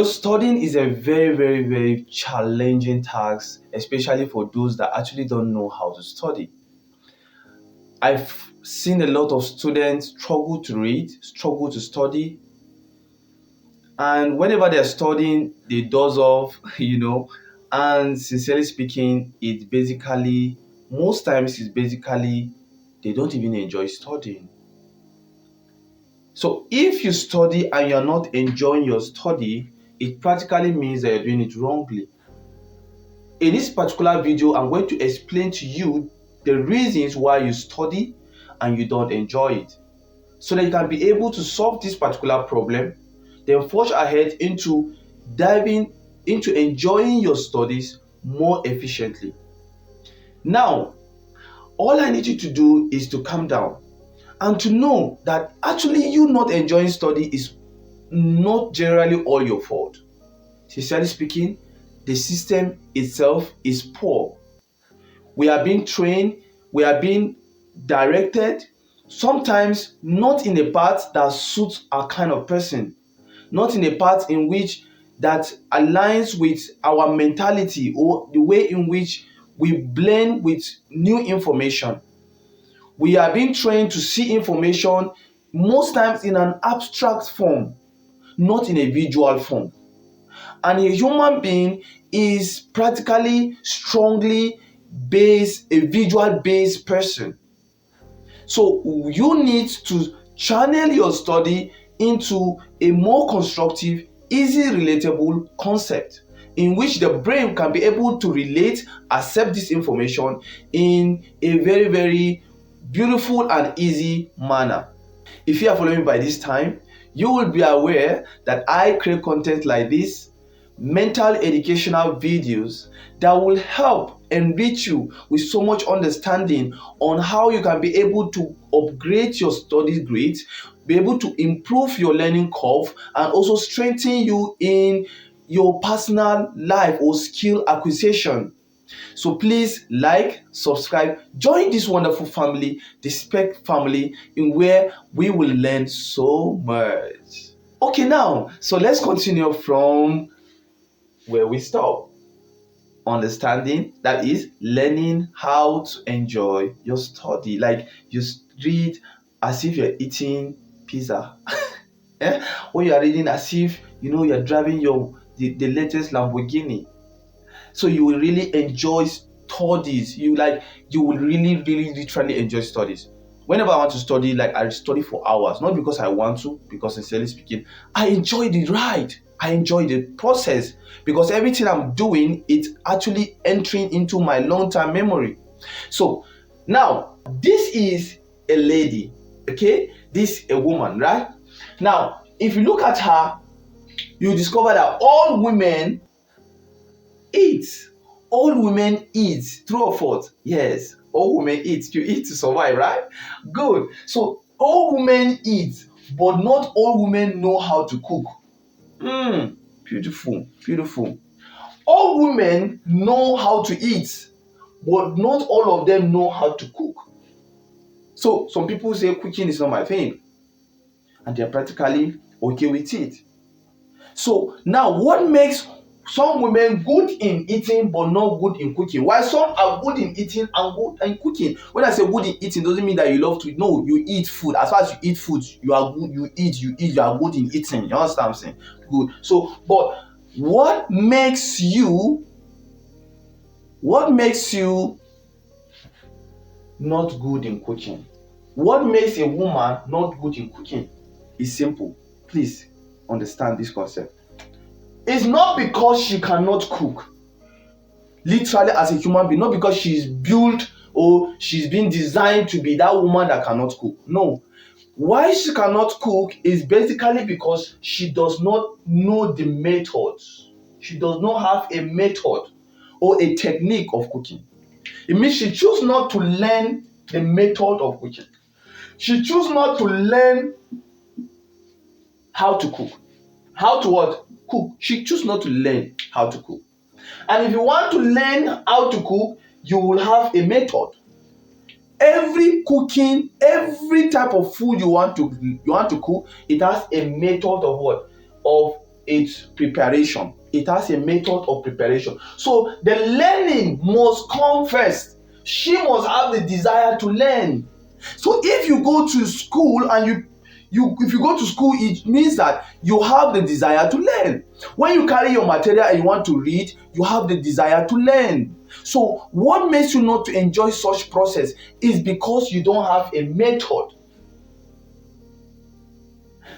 Studying is a very, very, very challenging task, especially for those that actually don't know how to study. I've seen a lot of students struggle to read, struggle to study, and whenever they're studying, they doze off, and sincerely speaking, most times, it's basically they don't even enjoy studying. So if you study and you're not enjoying your study, it practically means that you're doing it wrongly. In this particular video, I'm going to explain to you the reasons why you study and you don't enjoy it, so that you can be able to solve this particular problem, then forge ahead into diving into enjoying your studies more efficiently. Now, all I need you to do is to calm down and to know that actually you not enjoying study is not generally all your fault. Sincerely speaking, the system itself is poor. We are being trained, we are being directed, sometimes not in a path that suits our kind of person, not in a path in which that aligns with our mentality or the way in which we blend with new information. We are being trained to see information most times in an abstract form, not in a visual form. And a human being is practically strongly a visual based person. So you need to channel your study into a more constructive, easy relatable concept in which the brain can be able to relate, accept this information in a very, very beautiful and easy manner. If you are following me by this time, you will be aware that I create content like this, mental educational videos that will help enrich you with so much understanding on how you can be able to upgrade your study grades, be able to improve your learning curve, and also strengthen you in your personal life or skill acquisition. So please like, subscribe, join this wonderful family, the Spec family, in where we will learn so much. Okay, now, so let's continue from where we stop. Understanding, that is learning how to enjoy your study. Like you read as if you're eating pizza. Or you are reading as if you're driving the latest Lamborghini. So you will really enjoy studies. You will really, really, literally enjoy studies. Whenever I want to study, like I study for hours, not because I want to, because sincerely speaking, I enjoy the ride. I enjoy the process because everything I'm doing, it's actually entering into my long-term memory. So now this is a lady, okay? This is a woman, right? Now, if you look at her, you discover that all women eat. All women eat. True or false? Yes. All women eat. You eat to survive, right? Good. So all women eat, but not all women know how to cook. Beautiful. Beautiful. All women know how to eat, but not all of them know how to cook. So some people say cooking is not my thing, and they're practically okay with it. So now what makes some women good in eating but not good in cooking, while some are good in eating and good in cooking? When I say good in eating, doesn't mean that you love to. No, you eat food. As far as you eat food, you are good. You are good in eating. You understand what I'm saying? Good. So, but what makes you not good in cooking? What makes a woman not good in cooking is simple. Please understand this concept. It's not because she cannot cook, literally as a human being, not because she's built or she's been designed to be that woman that cannot cook. No. Why she cannot cook is basically because she does not know the methods. She does not have a method or a technique of cooking. It means she chooses not to learn the method of cooking. She chooses not to learn how to cook. How to what? Cook. She chooses not to learn how to cook. And if you want to learn how to cook, you will have a method. Every type of food you want to cook, it has a method of what? Of its preparation. It has a method of preparation. So the learning must come first. She must have the desire to learn. So if you go to school and if you go to school, it means that you have the desire to learn. When you carry your material and you want to read, you have the desire to learn. So what makes you not to enjoy such process is because you don't have a method.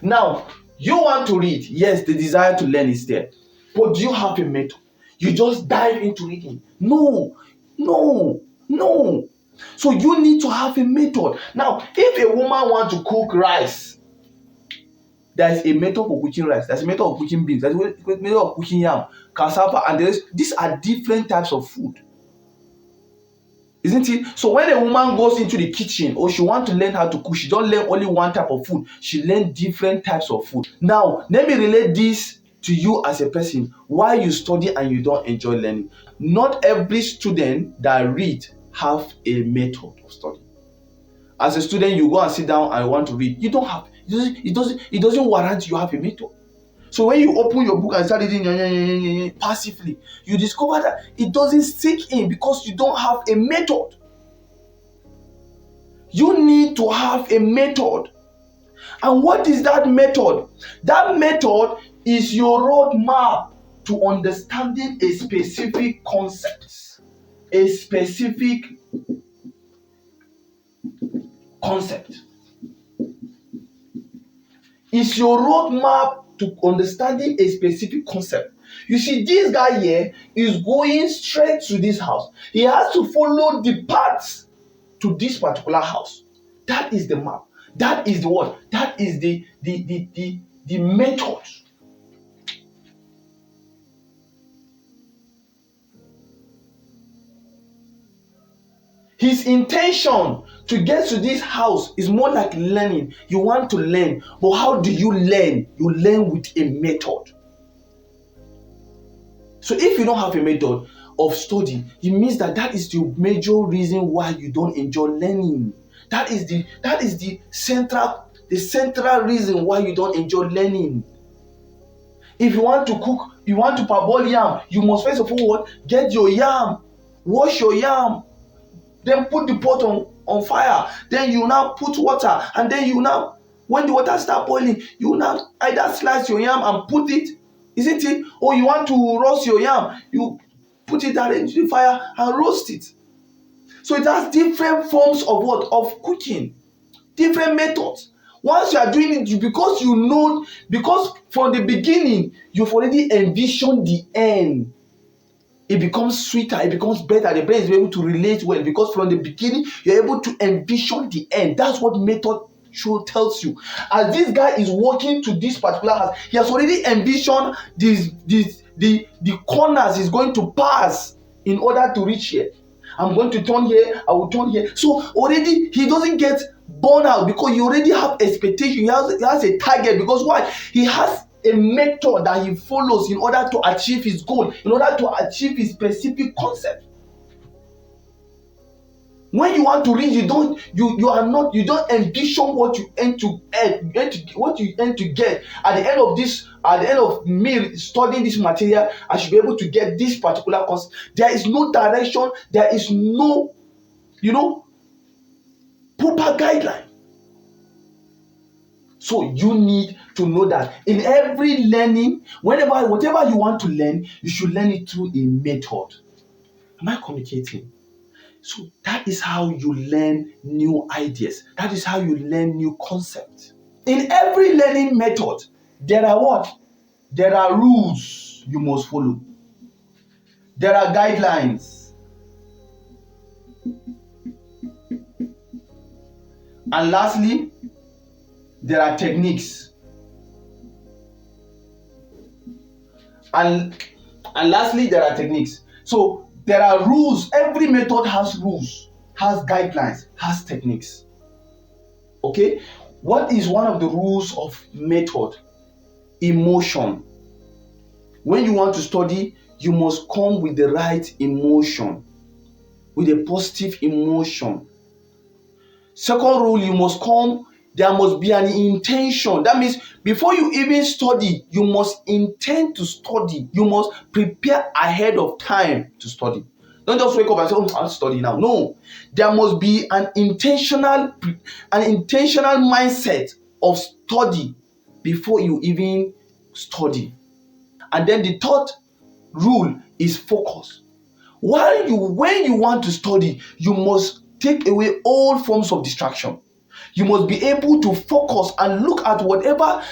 Now, you want to read. Yes, the desire to learn is there. But do you have a method? You just dive into reading. No. So you need to have a method. Now, if a woman wants to cook rice, there's a method for cooking rice. There's a method of cooking beans. There's a method of cooking yam, cassava, and these are different types of food. Isn't it? So when a woman goes into the kitchen or she wants to learn how to cook, she don't learn only one type of food. She learns different types of food. Now, let me relate this to you as a person. Why you study and you don't enjoy learning? Not every student that read have a method of study. As a student, you go and sit down and want to read. You don't have. It doesn't warrant you have a method. So when you open your book and start reading passively, you discover that it doesn't sink in because you don't have a method. You need to have a method. And what is that method? That method is your roadmap to understanding a specific concept. A specific concept. It's your roadmap to understanding a specific concept. You see, this guy here is going straight to this house. He has to follow the paths to this particular house. That is the map. That is the what? That is the method. His intention to get to this house is more like learning. You want to learn, but how do you learn? You learn with a method. So if you don't have a method of study, it means that is the major reason why you don't enjoy learning. That is the central reason why you don't enjoy learning. If you want to cook, you want to parboil yam, you must first of all get your yam, wash your yam, then put the pot on fire. Then you now put water, and then you now, when the water starts boiling, you now either slice your yam and put it, isn't it? Or you want to roast your yam, you put it into the fire and roast it. So it has different forms of what? Of cooking, different methods. Once you are doing it, because from the beginning you've already envisioned the end. It becomes sweeter, it becomes better. The brain is able to relate well because from the beginning you're able to envision the end. That's what method show tells you. As this guy is walking to this particular house, he has already envisioned the corners he's going to pass in order to reach here. I'm going to turn here, I will turn here. So already he doesn't get burn out because you already have expectation. He has a target. Because why? He has a method that he follows in order to achieve his goal, in order to achieve his specific concept. When you want to read, you don't envision what you end to get at the end of this. At the end of me studying this material, I should be able to get this particular concept. There is no direction. There is no, proper guideline. So you need to know that in every learning, whatever you want to learn, you should learn it through a method. Am I communicating? So that is how you learn new ideas. That is how you learn new concepts. In every learning method, there are what? There are rules you must follow. There are guidelines. And lastly, there are techniques. And lastly, there are techniques. So there are rules. Every method has rules, has guidelines, has techniques. Okay? What is one of the rules of method? Emotion. When you want to study, you must come with the right emotion, with a positive emotion. Second rule, you must come there must be an intention. That means before you even study, you must intend to study. You must prepare ahead of time to study. Don't just wake up and say, "Oh, I'll study now." No, there must be an intentional mindset of study before you even study. And then the third rule is focus. When you want to study, you must take away all forms of distraction. You must be able to focus and look at whatever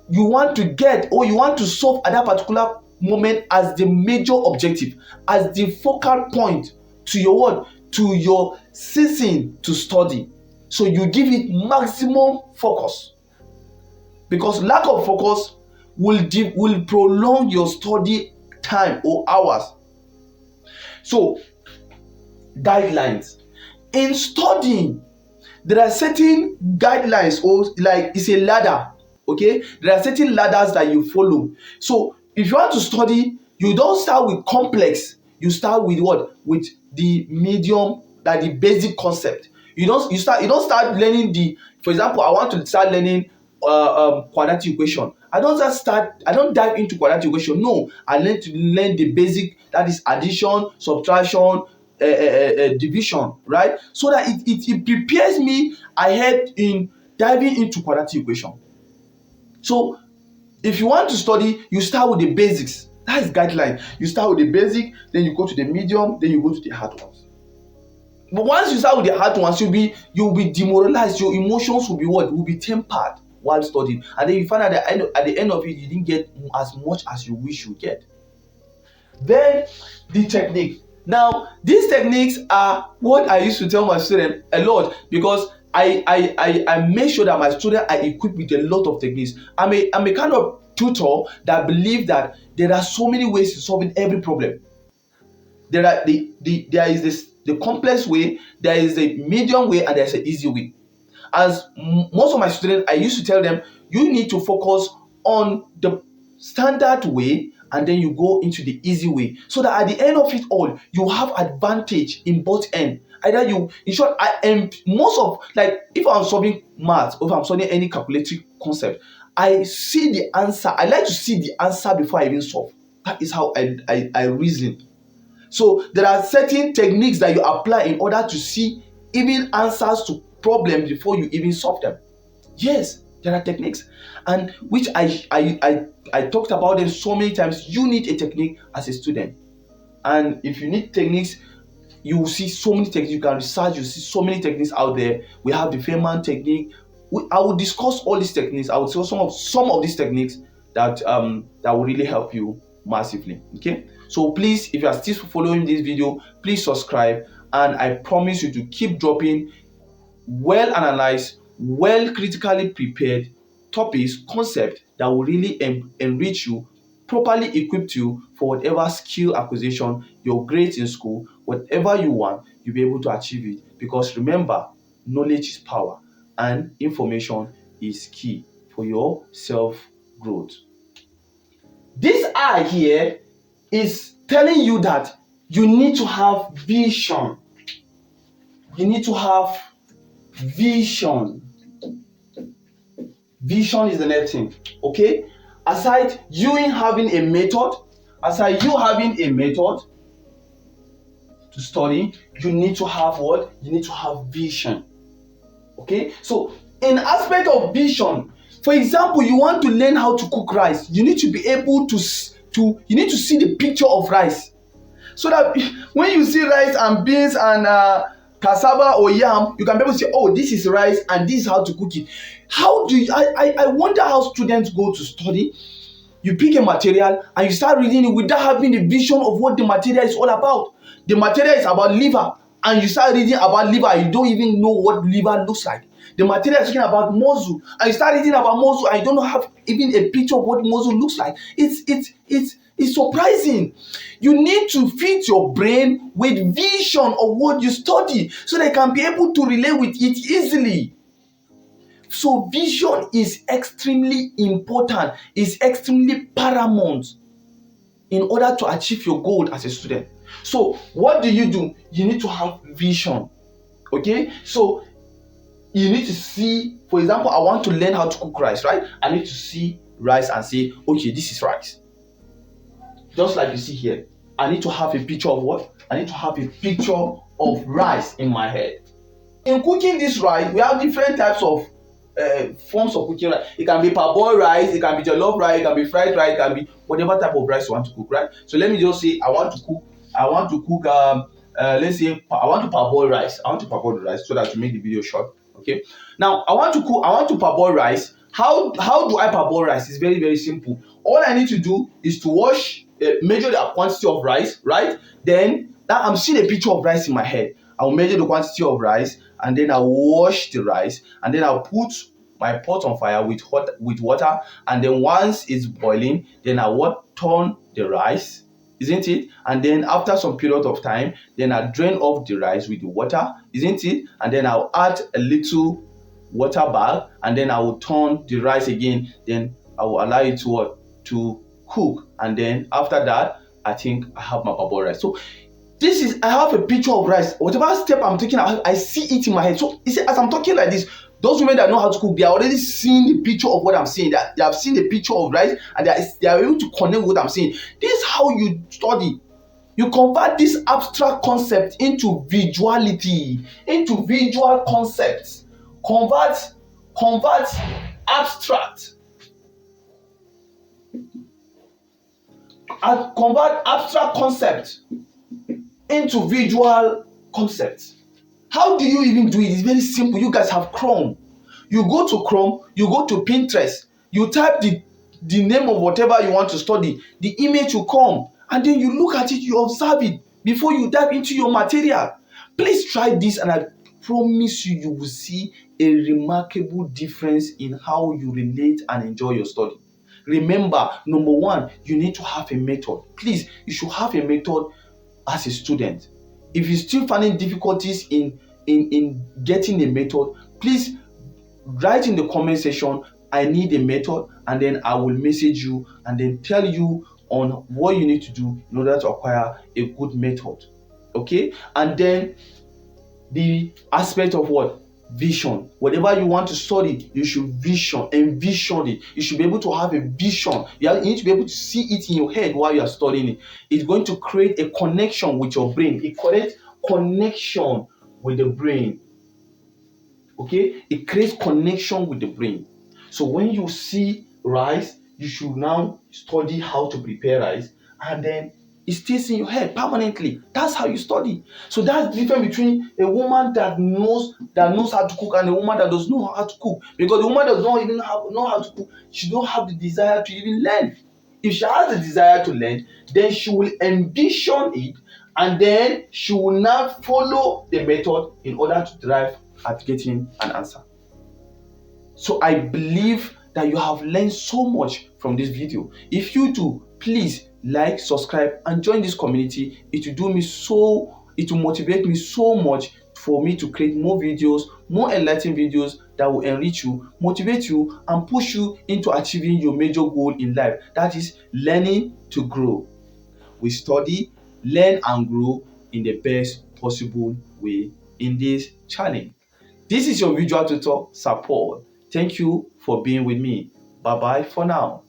you want to get or you want to solve at that particular moment as the major objective, as the focal point to your what? To your ceasing to study. So you give it maximum focus, because lack of focus will prolong your study time or hours. So, guidelines. In studying, there are certain guidelines, or like it's a ladder. Okay, there are certain ladders that you follow. So if you want to study, you don't start with complex. You start with what? With the medium, that the basic concept. You don't start learning the. For example, I want to start learning quadratic equation. I don't dive into quadratic equation. No, I learn the basic, that is addition, subtraction, division, right? So that it prepares me ahead in diving into quadratic equation. So if you want to study, you start with the basics. That is guideline. You start with the basic, then you go to the medium, then you go to the hard ones. But once you start with the hard ones, you'll be demoralized. Your emotions will be what? Will be tempered while studying, and then you find out that at the end of it, you didn't get as much as you wish you get. Then the technique. Now, these techniques are what I used to tell my students a lot, because I make sure that my students are equipped with a lot of techniques. I'm a kind of tutor that believe that there are so many ways to solving every problem. There is the complex way, there is a medium way, and there's an easy way. As most of my students, I used to tell them, you need to focus on the standard way, and then you go into the easy way, so that at the end of it all, you have advantage in both ends. Either you, in short, most of, like, if I'm solving math, or if I'm solving any calculative concept, I see the answer. I like to see the answer before I even solve. That is how I reason. So there are certain techniques that you apply in order to see even answers to problems before you even solve them. Yes, there are techniques, and which I talked about them so many times. You need a technique as a student, and if you need techniques, you will see so many techniques. You can research. You see so many techniques out there. We have the Feynman technique. I will discuss all these techniques. I will tell some of these techniques that will really help you massively. Okay, so please, if you are still following this video, please subscribe, and I promise you to keep dropping well analyzed, well critically prepared topics, concepts that will really enrich you, properly equip you for whatever skill acquisition, your grades in school, whatever you want, you'll be able to achieve it. Because remember, knowledge is power, and information is key for your self-growth. This I here is telling you that you need to have vision. You need to have vision. Vision is the next thing. Okay? Aside you having a method to study, you need to have what? You need to have vision. Okay? So in aspect of vision, for example, you want to learn how to cook rice, you need to be able to you need to see the picture of rice, so that when you see rice and beans and cassava or yam, you can be able to say, oh, this is rice and this is how to cook it. How do you, I wonder how students go to study. You pick a material and you start reading it without having the vision of what the material is all about. The material is about liver, and you start reading about liver, you don't even know what liver looks like. The material is talking about muscle, and you start reading about muscle, and you don't have even a picture of what muscle looks like. It's surprising. You need to feed your brain with vision of what you study, so they can be able to relate with it easily. So vision is extremely important, is extremely paramount in order to achieve your goal as a student. So what do? You need to have vision. Okay? So you need to see, for example, I want to learn how to cook rice, right? I need to see rice and say, okay, this is rice. Just like you see here, I need to have a picture of what? I need to have a picture of rice in my head. In cooking this rice, we have different types of forms of cooking rice. It can be parboiled rice, it can be jollof rice, it can be fried rice, it can be whatever type of rice you want to cook, right? So let me just say I want to cook let's say I want to parboil rice. I want to parboil the rice so that to make the video short. Okay. Now I want to parboil rice. How do I parboil rice? It's very, very simple. All I need to do is to measure the quantity of rice, right? Then now I'm seeing a picture of rice in my head. I'll measure the quantity of rice, and then I'll wash the rice, and then I'll put my pot on fire with water, and then once it's boiling, then I'll turn the rice, isn't it? And then after some period of time, then I'll drain off the rice with the water, isn't it? And then I'll add a little water back, and then I will turn the rice again. Then I will allow it to cook, and then after that, I think I have my parboiled rice. So I have a picture of rice. Whatever step I'm taking, I see it in my head. So you see, as I'm talking like this, those women that know how to cook, they are already seeing the picture of what I'm saying. They have seen the picture of rice, and they are able to connect with what I'm saying. This is how you study. You convert this abstract concept into visuality, into visual concepts. Convert abstract. Convert abstract concept into visual concepts. How do you even do it? It's very simple. You guys have Chrome. You go to Chrome, you go to Pinterest, you type the name of whatever you want to study, the image will come, and then you look at it, you observe it before you dive into your material. Please try this, and I promise you, you will see a remarkable difference in how you relate and enjoy your study. Remember, number one, you need to have a method. Please, you should have a method as a student. If you're still finding difficulties in getting a method, please write in the comment section, I need a method, and then I will message you and then tell you on what you need to do in order to acquire a good method. Okay? And then the aspect of what? Vision. Whatever you want to study, you should envision it. You should be able to have a vision. You need to be able to see it in your head while you are studying it. It's going to create a connection with your brain. It creates connection with the brain. Okay? It creates connection with the brain. So when you see rice, you should now study how to prepare rice, and then it stays in your head permanently. That's how you study. So that's the difference between a woman that knows how to cook and a woman that does not know how to cook. Because the woman does not even know how to cook, she don't have the desire to even learn. If she has the desire to learn, then she will envision it, and then she will now follow the method in order to drive at getting an answer. So I believe that you have learned so much from this video. If you do, please like, subscribe, and join this community. It will motivate me so much for me to create more videos, more enlightening videos that will enrich you, motivate you, and push you into achieving your major goal in life. That is learning to grow. We study, learn, and grow in the best possible way in this challenge. This is your visual tutor, Support. Thank you for being with me. Bye-bye for now.